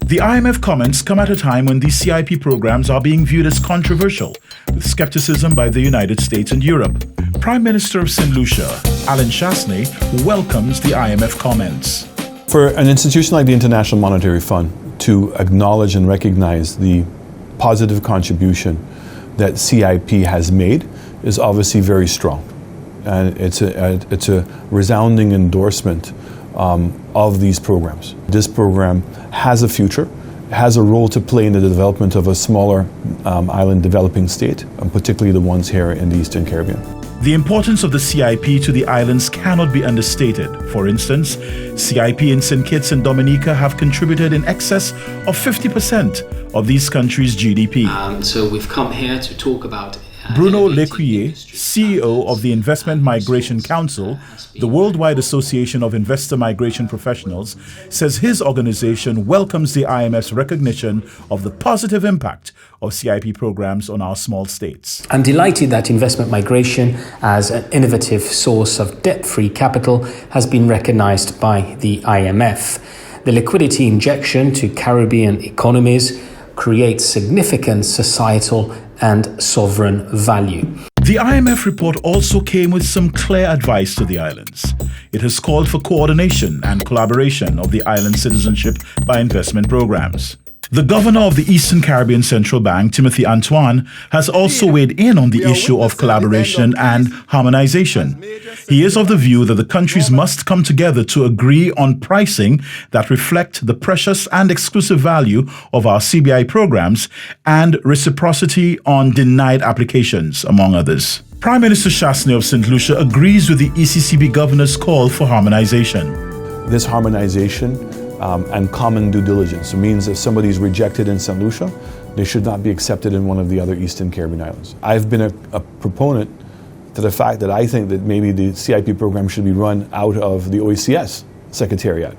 The IMF comments come at a time when these CIP programs are being viewed as controversial, with skepticism by the United States and Europe. Prime Minister of St. Lucia, Alan Chastanet, welcomes the IMF comments. For an institution like the International Monetary Fund to acknowledge and recognize the positive contribution that CIP has made is obviously very strong. And it's a resounding endorsement of these programs. This program has a future, has a role to play in the development of a smaller island developing state, and particularly the ones here in the Eastern Caribbean. The importance of the CIP to the islands cannot be understated. For instance, CIP in St. Kitts and Dominica have contributed in excess of 50% of these countries' GDP. So we've come here to talk about Bruno Lecuyer, CEO of the Investment Migration Council, the worldwide association of investor migration professionals, says his organization welcomes the IMF's recognition of the positive impact of CIP programs on our small states. I'm delighted that investment migration as an innovative source of debt-free capital has been recognized by the IMF. The liquidity injection to Caribbean economies creates significant societal and sovereign value. The IMF report also came with some clear advice to the islands. It has called for coordination and collaboration of the island citizenship by investment programs. The governor of the Eastern Caribbean Central Bank, Timothy Antoine, has also weighed in on the issue of collaboration and harmonization. He is of the view that the countries must come together to agree on pricing that reflect the precious and exclusive value of our CBI programs and reciprocity on denied applications, among others. Prime Minister Chastanet of St. Lucia agrees with the ECCB governor's call for harmonization. This harmonization and common due diligence. It means if somebody is rejected in St. Lucia, they should not be accepted in one of the other Eastern Caribbean islands. I've been a proponent to the fact that I think that maybe the CIP program should be run out of the OECS Secretariat,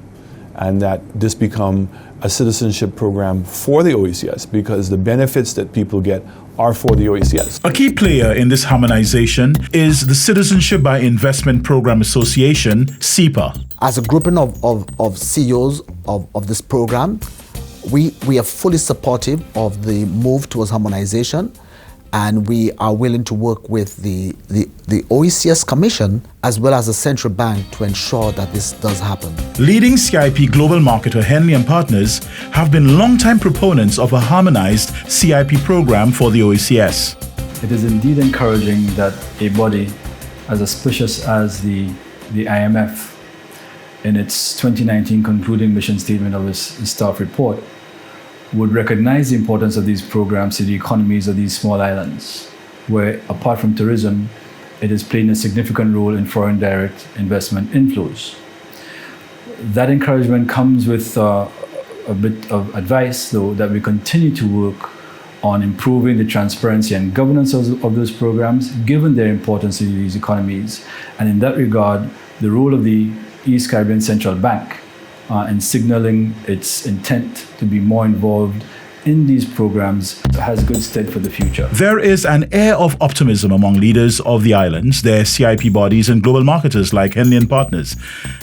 and that this become a citizenship program for the OECS, because the benefits that people get are for the OECS. A key player in this harmonization is the Citizenship by Investment Program Association, CIPA. As a grouping of CEOs of this program, we are fully supportive of the move towards harmonization, and we are willing to work with the OECS Commission as well as the Central Bank to ensure that this does happen. Leading CIP global marketer Henley and Partners have been longtime proponents of a harmonized CIP program for the OECS. It is indeed encouraging that a body as auspicious as the IMF, in its 2019 concluding mission statement of its staff report, would recognize the importance of these programs to the economies of these small islands, where, apart from tourism, it is playing a significant role in foreign direct investment inflows. That encouragement comes with a bit of advice, though, that we continue to work on improving the transparency and governance of those programs, given their importance to these economies. And in that regard, the role of the East Caribbean Central Bank and signaling its intent to be more involved in these programs has good stead for the future. There is an air of optimism among leaders of the islands, their CIP bodies and global marketers like Henley and Partners,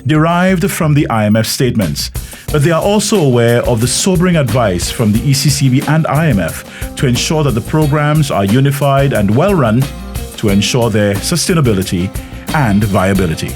derived from the IMF statements. But they are also aware of the sobering advice from the ECCB and IMF to ensure that the programs are unified and well run to ensure their sustainability and viability.